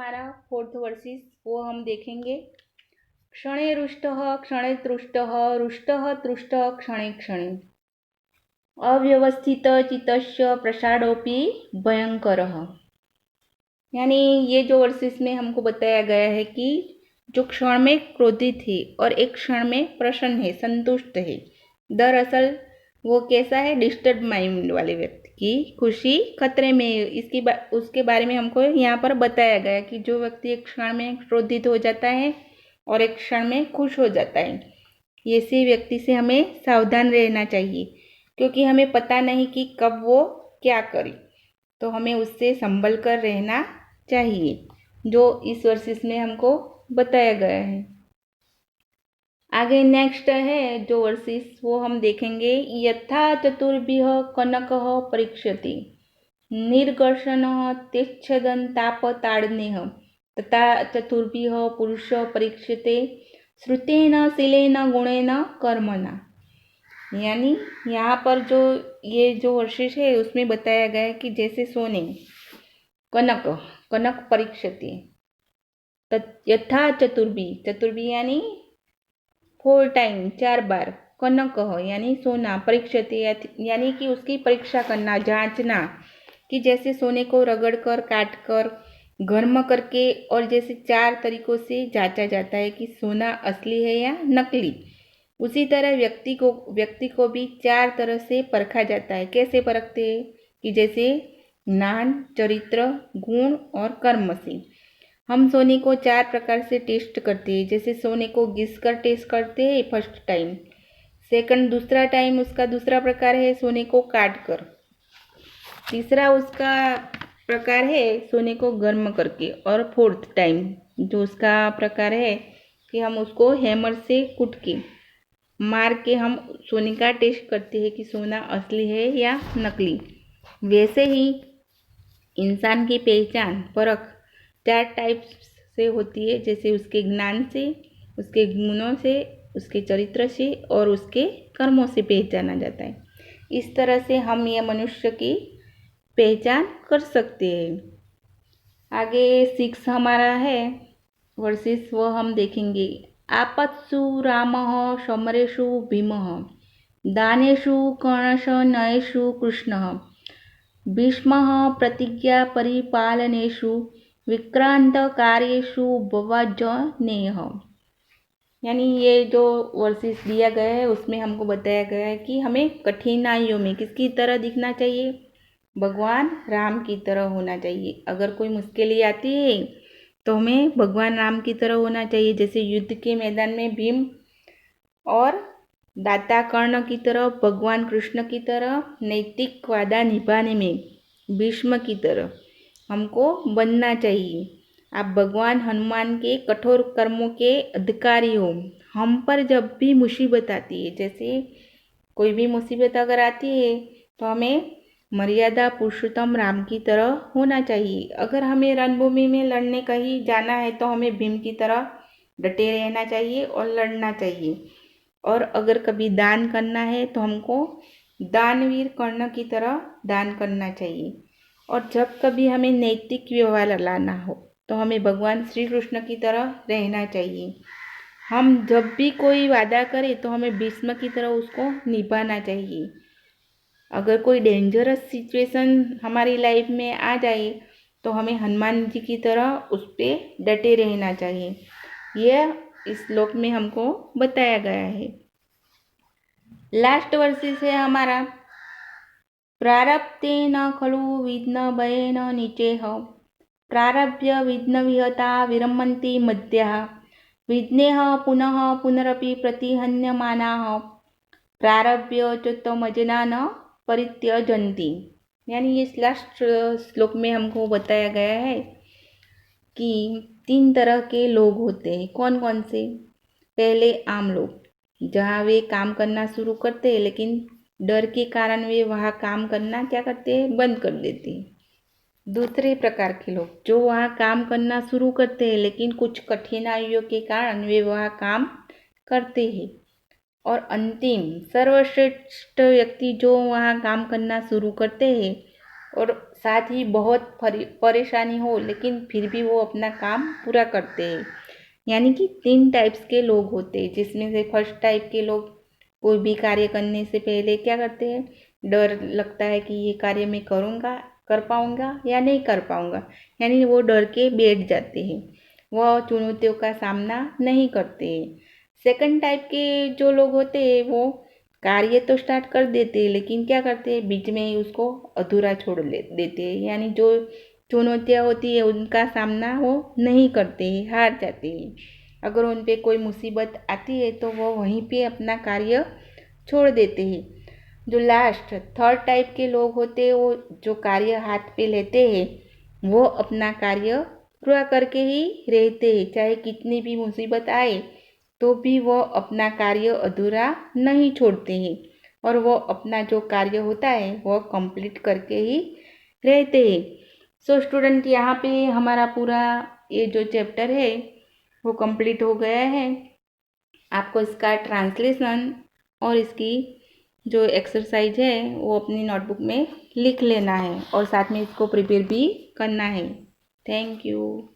हमारा fourth versus वो हम देखेंगे। क्षणे रुष्टः क्षणे तृष्टः रुष्टः तृष्टः क्षणे क्षणे अव्यवस्थित चित्तस्य प्रसादोपि भयंकरः। यानी ये जो वर्सेस में हमको बताया गया है कि जो क्षण में क्रोधित है और एक क्षण में प्रसन्न है, संतुष्ट है, दरअसल वो कैसा है, डिस्टर्ब माइंड वाले व्यक्ति की खुशी खतरे में है। उसके बारे में हमको यहाँ पर बताया गया कि जो व्यक्ति एक क्षण में क्रोधित हो जाता है और एक क्षण में खुश हो जाता है, ऐसे व्यक्ति से हमें सावधान रहना चाहिए, क्योंकि हमें पता नहीं कि कब वो क्या करे। तो हमें उससे संभल कर रहना चाहिए, जो इस वर्सेस में हमको बताया गया है। आगे नेक्स्ट है जो वर्सेस वो हम देखेंगे। यथा चतुर्भिः कनकः परीक्षति निर्घर्षणः तेच्छेदन ताप ताड़नेः तथा चतुर्भिः पुरुषः परीक्षते श्रुतेन शीलेन गुणेन कर्मणा। यानी यहाँ पर जो ये जो वर्सेस है उसमें बताया गया है कि जैसे सोने कनक कनक परीक्षते यथा चतुर्भी यानी 4 टाइम 4 बार, कनक यानी सोना, परीक्षते यानी कि उसकी परीक्षा करना, जांचना कि जैसे सोने को रगड़ कर काट कर गर्म करके और जैसे 4 तरीकों से जांचा जाता है कि सोना असली है या नकली, उसी तरह व्यक्ति को भी 4 तरह से परखा जाता है। कैसे परखते हैं कि जैसे ज्ञान, चरित्र, गुण और कर्म से। हम सोने को 4 प्रकार से टेस्ट करते हैं। जैसे सोने को घिस कर टेस्ट करते हैं फर्स्ट टाइम, सेकंड दूसरा टाइम उसका दूसरा प्रकार है सोने को काट कर, तीसरा उसका प्रकार है सोने को गर्म करके, और फोर्थ टाइम जो उसका प्रकार है कि हम उसको हैमर से कूट के मार के हम सोने का टेस्ट करते हैं कि सोना असली है या नकली। वैसे ही इंसान की पहचान परख 4 टाइप्स से होती है, जैसे उसके ज्ञान से, उसके गुणों से, उसके चरित्र से और उसके कर्मों से पहचाना जाता है। इस तरह से हम ये मनुष्य की पहचान कर सकते हैं। आगे 6 हमारा है वर्सेस वो हम देखेंगे। आपत्सु रामः समरेषु भीमः दानेषु कर्णश नयेषु कृष्णः भीष्मः प्रतिज्ञा परिपालनेषु विक्रांत कार्येषु भवजनेयः। यानी ये जो वर्सेस दिया गया है उसमें हमको बताया गया है कि हमें कठिनाइयों में किसकी तरह दिखना चाहिए, भगवान राम की तरह होना चाहिए। अगर कोई मुश्किलें आती है तो हमें भगवान राम की तरह होना चाहिए, जैसे युद्ध के मैदान में भीम और दाता कर्ण की तरह, भगवान कृष्ण की तरह, नैतिक वादा निभाने में भीष्म की तरह हमको बनना चाहिए। आप भगवान हनुमान के कठोर कर्मों के अधिकारी हो। हम पर जब भी मुसीबत आती है, जैसे कोई भी मुसीबत अगर आती है तो हमें मर्यादा पुरुषोत्तम राम की तरह होना चाहिए। अगर हमें रणभूमि में लड़ने कहीं जाना है तो हमें भीम की तरह डटे रहना चाहिए और लड़ना चाहिए। और अगर कभी दान करना है तो हमको दानवीर कर्ण की तरह दान करना चाहिए। और जब कभी हमें नैतिक व्यवहार लाना हो तो हमें भगवान श्री कृष्ण की तरह रहना चाहिए। हम जब भी कोई वादा करें तो हमें भीष्म की तरह उसको निभाना चाहिए। अगर कोई डेंजरस सिचुएशन हमारी लाइफ में आ जाए तो हमें हनुमान जी की तरह उस पर डटे रहना चाहिए। यह इस श्लोक में हमको बताया गया है। लास्ट वर्सेस है हमारा। प्रारब्धेन खलु विघ्न भयेन निचेह प्रारभ्य विघ्न विहता विरमन्ति मध्याः विघ्नेः पुनः पुनरपि प्रतिहन्यमानाः प्रारभ्य चोत्तमजना न परित्यजन्ति। यानी इस लास्ट श्लोक में हमको बताया गया है कि 3 तरह के लोग होते हैं। कौन कौन से? पहले आम लोग, जहाँ वे काम करना शुरू करते हैं लेकिन डर के कारण वे वहाँ काम करना क्या करते हैं, बंद कर देते हैं। दूसरे प्रकार के लोग जो वहाँ काम करना शुरू करते हैं लेकिन कुछ कठिनाइयों के कारण वे वहाँ काम करते हैं। और अंतिम सर्वश्रेष्ठ व्यक्ति जो वहाँ काम करना शुरू करते हैं और साथ ही बहुत परेशानी हो लेकिन फिर भी वो अपना काम पूरा करते हैं। यानी कि 3 टाइप्स के लोग होते हैं, जिसमें से फर्स्ट टाइप के लोग कोई भी कार्य करने से पहले क्या करते हैं, डर लगता है कि ये कार्य मैं करूँगा, कर पाऊँगा या नहीं कर पाऊँगा, यानी वो डर के बैठ जाते हैं, वह चुनौतियों का सामना नहीं करते हैं। सेकंड टाइप के जो लोग होते हैं वो कार्य तो स्टार्ट कर देते हैं लेकिन क्या करते हैं, बीच में ही उसको अधूरा छोड़ देते हैं, यानी जो चुनौतियाँ होती है उनका सामना वो नहीं करते हैं, हार जाते हैं। अगर उन पे कोई मुसीबत आती है तो वो वहीं पे अपना कार्य छोड़ देते हैं। जो लास्ट थर्ड टाइप के लोग होते हैं वो जो कार्य हाथ पे लेते हैं वो अपना कार्य पूरा करके ही रहते हैं, चाहे कितनी भी मुसीबत आए तो भी वो अपना कार्य अधूरा नहीं छोड़ते हैं और वो अपना जो कार्य होता है वो कंप्लीट करके ही रहते हैं। सो स्टूडेंट, यहाँ पे हमारा पूरा ये जो चैप्टर है वो कंप्लीट हो गया है। आपको इसका ट्रांसलेशन और इसकी जो एक्सरसाइज है वो अपनी नोटबुक में लिख लेना है और साथ में इसको प्रिपेयर भी करना है। Thank you.